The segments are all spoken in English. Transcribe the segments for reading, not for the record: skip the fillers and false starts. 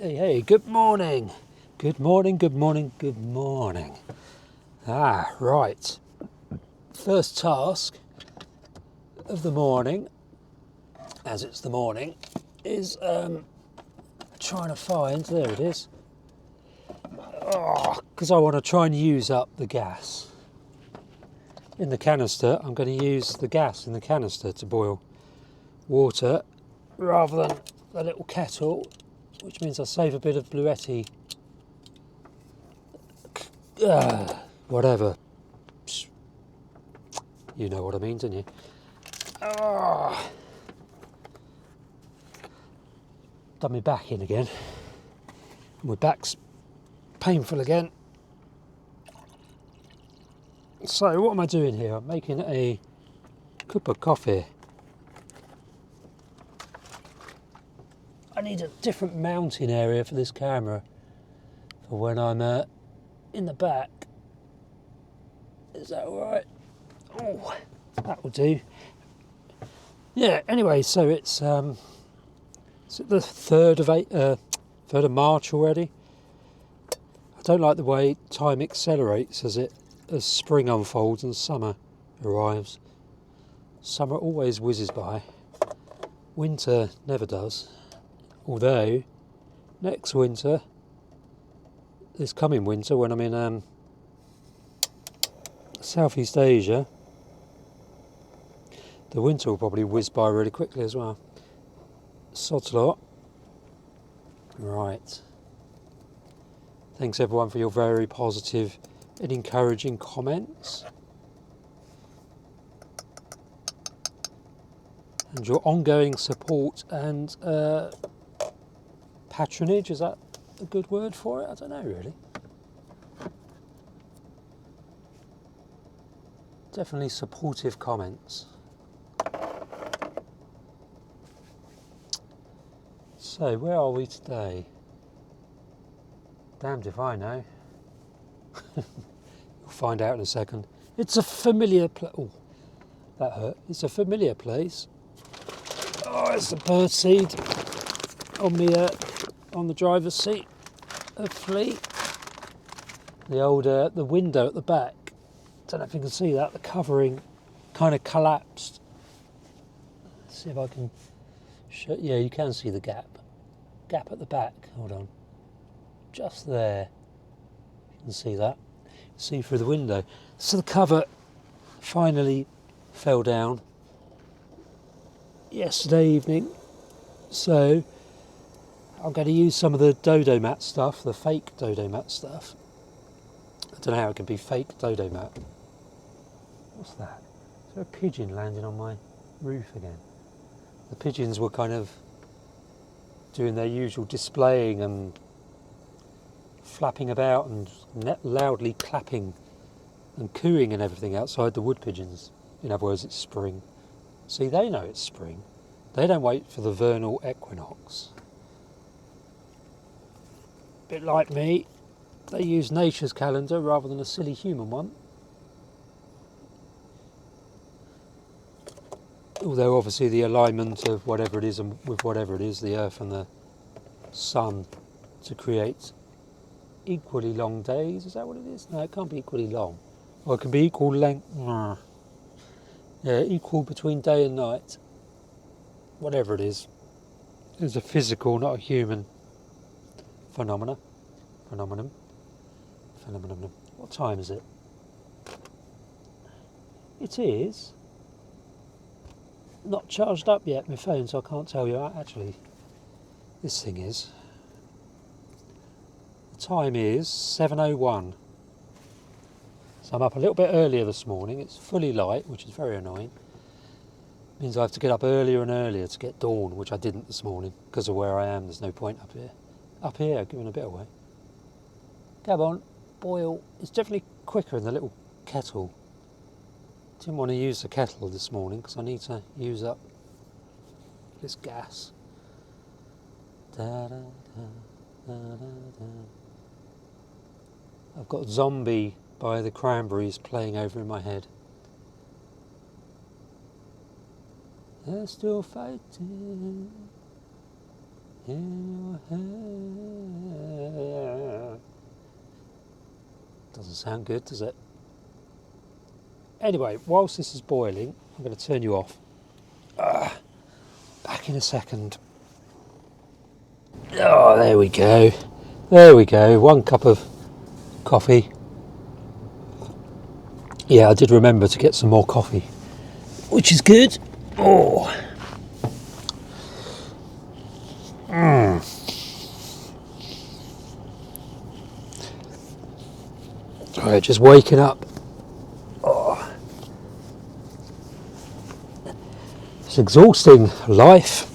Hey, good morning. Good morning, good morning, good morning. Right. First task of the morning, as it's the morning, is trying to find, there it is, because I want to try and use up the gas. In the canister, I'm going to use the gas in the canister to boil water rather than the little kettle, which means I save a bit of bluetti, whatever. You know what I mean, don't you? Done my back in again. My back's painful again. So what am I doing here? I'm making a cup of coffee. I need a different mounting area for this camera for when I'm in the back. Is that alright? Oh, that will do. Yeah, anyway, so it's the 3rd of March already. I don't like the way time accelerates as spring unfolds and summer arrives. Summer always whizzes by. Winter never does. Although, next winter, this coming winter, when I'm in Southeast Asia, the winter will probably whiz by really quickly as well. Sods a lot. Right. Thanks everyone for your very positive and encouraging comments. And your ongoing support and patronage, is that a good word for it? I don't know really. Definitely supportive comments. So, where are we today? Damned if I know. You'll find out in a second. It's a familiar place. Oh, that hurt. It's a familiar place. Oh, it's a bird seed on the driver's seat of Fleet. The old the window at the back. Don't know if you can see that. The covering kind of collapsed. Let's see if I can show. Yeah, you can see the gap at the back. Hold on. Just there. You can see that. See through the window. So the cover finally fell down yesterday evening. So I'm going to use some of the dodo mat stuff, the fake dodo mat stuff. I don't know how it can be fake dodo mat. What's that? Is there a pigeon landing on my roof again? The pigeons were kind of doing their usual displaying and flapping about and loudly clapping and cooing and everything outside the wood pigeons. In other words, it's spring. See, they know it's spring. They don't wait for the vernal equinox. Bit like me, they use nature's calendar rather than a silly human one. Although obviously the alignment of whatever it is and with whatever it is, the earth and the sun, to create equally long days. Is that what it is? No, it can't be equally long. Or it can be equal length. Yeah, equal between day and night. Whatever it is. It's a physical, not a human phenomenon. What time is it? It is not charged up yet, my phone, so I can't tell you. Actually, this thing is. The time is 7:01. So I'm up a little bit earlier this morning. It's fully light, which is very annoying. It means I have to get up earlier and earlier to get dawn, which I didn't this morning because of where I am. There's no point up here. Up here, giving a bit away. Come on, boil. It's definitely quicker in the little kettle. Didn't want to use the kettle this morning because I need to use up this gas. Da, da, da, da, da, da. I've got Zombie by the Cranberries playing over in my head. They're still fighting in your head. sound good, does it? Anyway, whilst this is boiling, I'm going to turn you off. Back in a second. Oh, there we go. There we go. 1 cup of coffee. Yeah, I did remember to get some more coffee, which is good. Oh. Sorry, just waking up. Oh. It's exhausting life.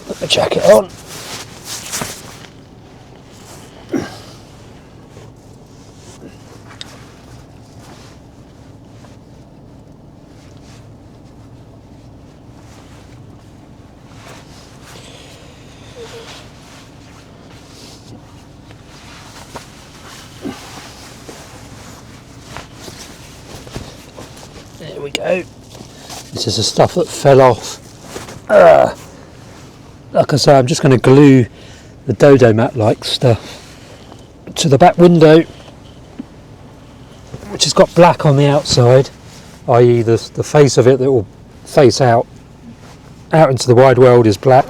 Put the jacket on. There we go. This is the stuff that fell off. Like I say, I'm just going to glue the dodo mat like stuff to the back window, which has got black on the outside, i.e. the face of it that will face out into the wide world is black,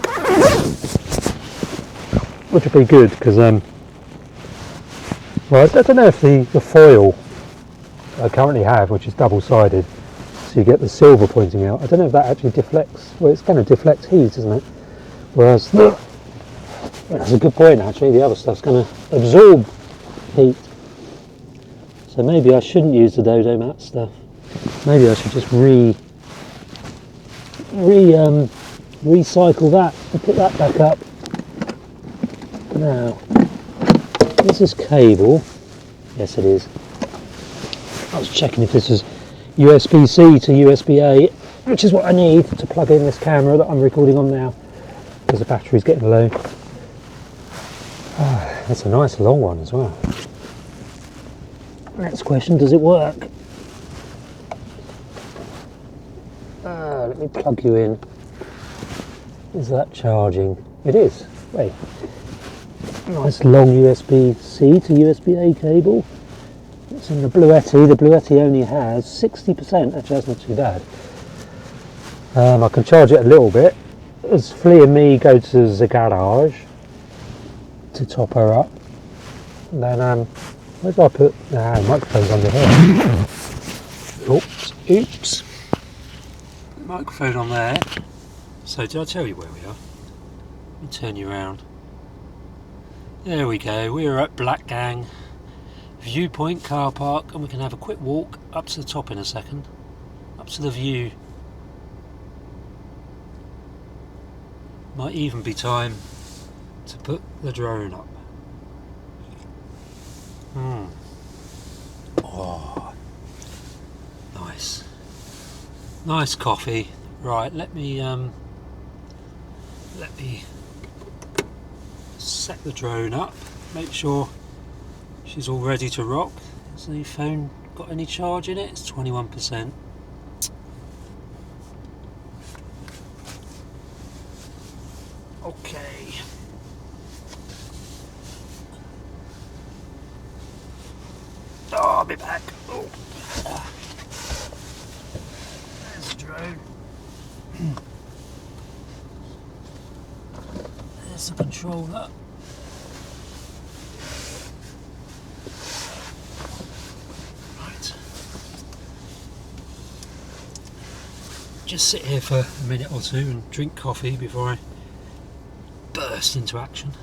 which would be good because well, I don't know if the foil I currently have, which is double-sided, so you get the silver pointing out, I don't know if that actually deflects. Well, it's going to deflect heat, isn't it? Whereas that's a good point actually, the other stuff's going to absorb heat. So maybe I shouldn't use the dodo mat stuff. Maybe I should just recycle that and put that back up. Now, is this cable? Yes, it is. I was checking if this is USB-C to USB-A, which is what I need to plug in this camera that I'm recording on now, because the battery's getting low. That's a nice long one as well. Next question, does it work? Let me plug you in. Is that charging? It is. Wait. Nice long USB-C to USB-A cable. It's in the Bluetti. The Bluetti only has 60%. Actually, that's not too bad. I can charge it a little bit. As Flea and me go to the garage to top her up, then where do I put? The microphone's under here. Oops. Microphone on there. So did I tell you where we are? Let me turn you around. There we go. We are at Blackgang Viewpoint car park, and we can have a quick walk up to the top in a second. Up to the view. Might even be time to put the drone up. Oh, nice. Nice coffee. Right, let me set the drone up. Make sure she's all ready to rock. Has the phone got any charge in it? It's 21%. Okay. Oh, I'll be back. Oh. There's the drone. There's the controller. Right. Just sit here for a minute or two and drink coffee before I burst into action.